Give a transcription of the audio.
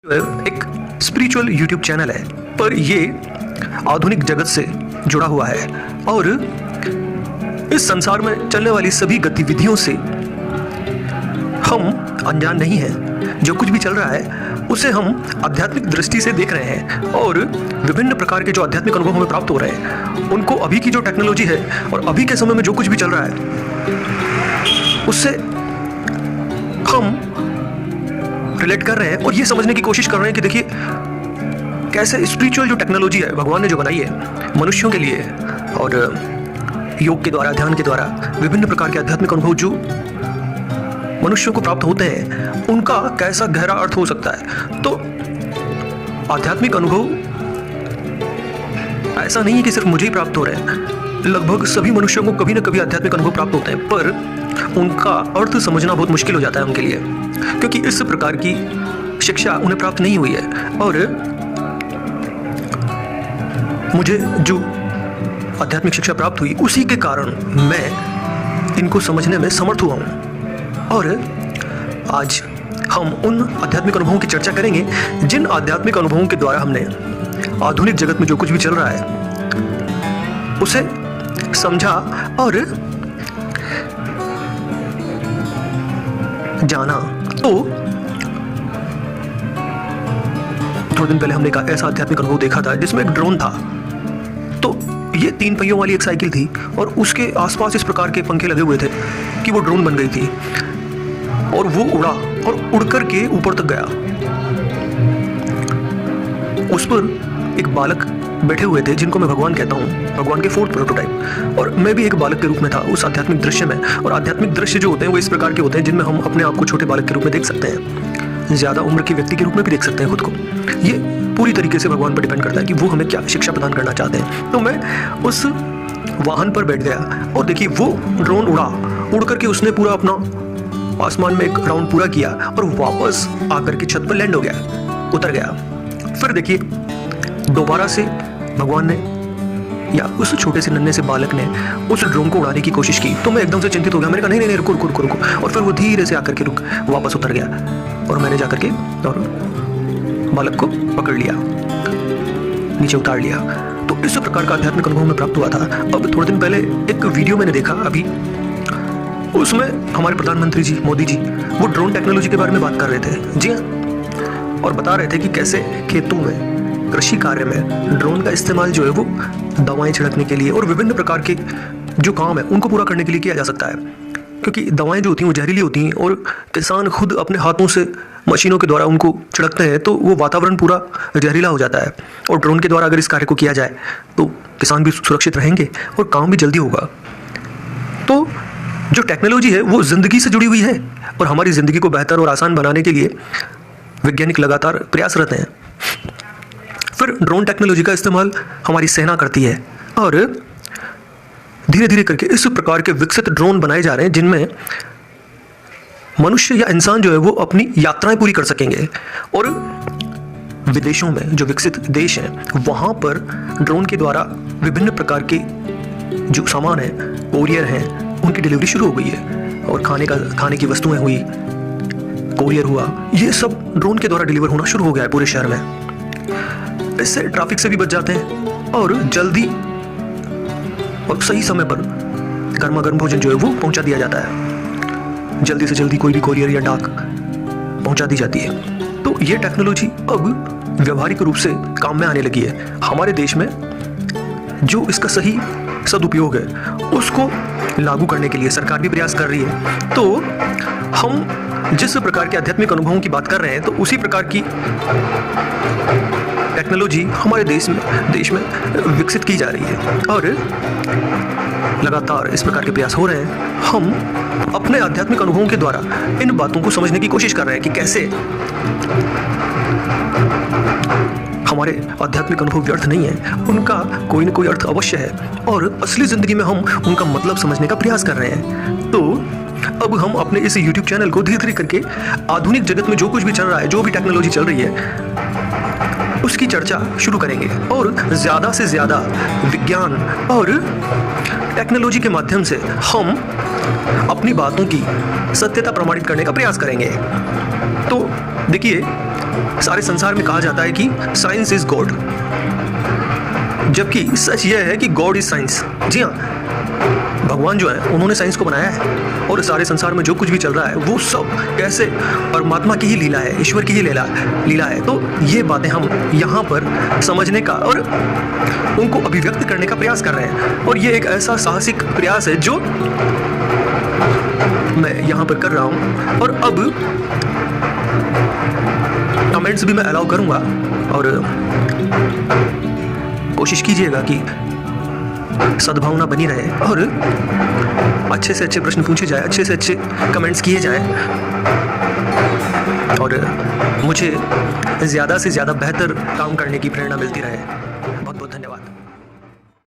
एक spiritual YouTube channel है, पर ये आधुनिक जगत से जुड़ा हुआ है और इस संसार में चलने वाली सभी गतिविधियों से हम अनजान नहीं हैं। जो कुछ भी चल रहा है उसे हम आध्यात्मिक दृष्टि से देख रहे हैं और विभिन्न प्रकार के जो आध्यात्मिक अनुभव हमें प्राप्त हो रहे हैं उनको अभी की जो टेक्नोलॉजी है और अभी के समय में जो कुछ भी चल रहा है उससे हम रिलेट कर रहे हैं और ये समझने की कोशिश कर रहे हैं कि देखिए कैसे स्पिरिचुअल जो टेक्नोलॉजी है भगवान ने जो बनाई है मनुष्यों के लिए और योग के द्वारा, ध्यान के द्वारा विभिन्न प्रकार के आध्यात्मिक अनुभव जो मनुष्यों को प्राप्त होते हैं उनका कैसा गहरा अर्थ हो सकता है। तो आध्यात्मिक अनुभव ऐसा नहीं है कि सिर्फ मुझे ही प्राप्त हो रहे हैं, लगभग सभी मनुष्यों को कभी ना कभी आध्यात्मिक अनुभव प्राप्त होते हैं, पर उनका अर्थ समझना बहुत मुश्किल हो जाता है उनके लिए, क्योंकि इस प्रकार की शिक्षा उन्हें प्राप्त नहीं हुई है। और मुझे जो आध्यात्मिक शिक्षा प्राप्त हुई उसी के कारण मैं इनको समझने में समर्थ हुआ हूँ। और आज हम उन आध्यात्मिक अनुभवों की चर्चा करेंगे जिन आध्यात्मिक अनुभवों के द्वारा हमने आधुनिक जगत में जो कुछ भी चल रहा है उसे समझा और जाना। तो थोड़े दिन पहले हमने एक ऐसा आध्यात्मिक अनुभव देखा था जिसमें एक ड्रोन था। तो ये 3 पहियों वाली एक साइकिल थी और उसके आसपास इस प्रकार के पंखे लगे हुए थे कि वो ड्रोन बन गई थी और वो उड़ा और उड़ कर के ऊपर तक गया। उस पर एक बालक बैठे हुए थे जिनको मैं भगवान कहता हूँ, भगवान के 4th प्रोटोटाइप। और मैं भी एक बालक के रूप में था उस आध्यात्मिक दृश्य में। और आध्यात्मिक दृश्य जो होते हैं वो इस प्रकार के होते हैं जिनमें हम अपने आप को छोटे बालक के रूप में देख सकते हैं, ज़्यादा उम्र के व्यक्ति के रूप में भी देख सकते हैं खुद को। ये पूरी तरीके से भगवान पर डिपेंड करता है कि वो हमें क्या शिक्षा प्रदान करना चाहते हैं। तो मैं उस वाहन पर बैठ गया और देखिए वो ड्रोन उड़ करके उसने पूरा अपना आसमान में एक राउंड पूरा किया और वापस आकर के छत पर लैंड हो गया, उतर गया। फिर देखिए दोबारा से भगवान ने या उस छोटे से नन्हे से बालक ने उस ड्रोन को उड़ाने की कोशिश की। तो मैं एकदम से चिंतित हो गया। मैंने कहा नहीं नहीं रुको रुको रुको रुको। और फिर वो धीरे से आकर के वापस उतर गया और मैंने जाकर के और बालक को पकड़ लिया, नीचे उतार लिया। तो इस प्रकार का आध्यात्मिक अनुभव में प्राप्त हुआ था। अब थोड़े दिन पहले एक वीडियो मैंने देखा अभी, उसमें हमारे प्रधानमंत्री जी मोदी जी वो ड्रोन टेक्नोलॉजी के बारे में बात कर रहे थे। जी हाँ, और बता रहे थे कि कैसे खेतों में कृषि कार्य में ड्रोन का इस्तेमाल जो है वो दवाएं छिड़कने के लिए और विभिन्न प्रकार के जो काम है उनको पूरा करने के लिए किया जा सकता है, क्योंकि दवाएं जो होती हैं वो जहरीली होती हैं और किसान खुद अपने हाथों से मशीनों के द्वारा उनको छिड़कते हैं तो वो वातावरण पूरा जहरीला हो जाता है। और ड्रोन के द्वारा अगर इस कार्य को किया जाए तो किसान भी सुरक्षित रहेंगे और काम भी जल्दी होगा। तो जो टेक्नोलॉजी है वो ज़िंदगी से जुड़ी हुई है और हमारी ज़िंदगी को बेहतर और आसान बनाने के लिए वैज्ञानिक लगातार प्रयासरत हैं। फिर ड्रोन टेक्नोलॉजी का इस्तेमाल हमारी सेना करती है और धीरे धीरे करके इस प्रकार के विकसित ड्रोन बनाए जा रहे हैं जिनमें मनुष्य या इंसान जो है वो अपनी यात्राएं पूरी कर सकेंगे। और विदेशों में जो विकसित देश हैं वहाँ पर ड्रोन के द्वारा विभिन्न प्रकार के जो सामान हैं, कोरियर हैं, उनकी डिलीवरी शुरू हो गई है। और खाने की वस्तुएं हुई, कोरियर हुआ, ये सब ड्रोन के द्वारा डिलीवर होना शुरू हो गया है पूरे शहर में। इससे ट्रैफिक से भी बच जाते हैं और जल्दी और सही समय पर गर्मा गर्म भोजन जो है वो पहुंचा दिया जाता है। जल्दी से जल्दी कोई भी कोरियर या डाक पहुंचा दी जाती है। तो ये टेक्नोलॉजी अब व्यवहारिक रूप से काम में आने लगी है। हमारे देश में जो इसका सही सदुपयोग है उसको लागू करने के लिए सरकार भी प्रयास कर रही है। तो हम जिस प्रकार के आध्यात्मिक अनुभवों की बात कर रहे हैं तो उसी प्रकार की टेक्नोलॉजी हमारे देश में विकसित की जा रही है और लगातार इस प्रकार के प्रयास हो रहे हैं। हम अपने आध्यात्मिक अनुभवों के द्वारा इन बातों को समझने की कोशिश कर रहे हैं कि कैसे हमारे आध्यात्मिक अनुभव व्यर्थ नहीं है, उनका कोई न कोई अर्थ अवश्य है और असली जिंदगी में हम उनका मतलब समझने का प्रयास कर रहे हैं। तो अब हम अपने इस YouTube चैनल को धीरे धीरे करके आधुनिक जगत में जो कुछ भी चल रहा है, जो भी टेक्नोलॉजी चल रही है उसकी चर्चा शुरू करेंगे और ज़्यादा से ज़्यादा विज्ञान और टेक्नोलॉजी के माध्यम से हम अपनी बातों की सत्यता प्रमाणित करने का प्रयास करेंगे। तो देखिए, सारे संसार में कहा जाता है कि साइंस इज गॉड, जबकि सच यह है कि गॉड इज साइंस। जी हाँ, भगवान जो है उन्होंने साइंस को बनाया है, और सारे संसार में जो कुछ भी चल रहा है वो सब कैसे परमात्मा की ही लीला है, ईश्वर की ही लीला है। तो ये बातें हम यहाँ पर समझने का और उनको अभिव्यक्त करने का प्रयास कर रहे हैं, और ये एक ऐसा साहसिक प्रयास है जो मैं यहाँ पर कर रहा हूँ। और अब कमेंट्स भी मैं अलाउ करूँगा, और कोशिश कीजिएगा कि सद्भावना बनी रहे और अच्छे से अच्छे प्रश्न पूछे जाए, अच्छे से अच्छे कमेंट्स किए जाए, और मुझे ज़्यादा से ज़्यादा बेहतर काम करने की प्रेरणा मिलती रहे।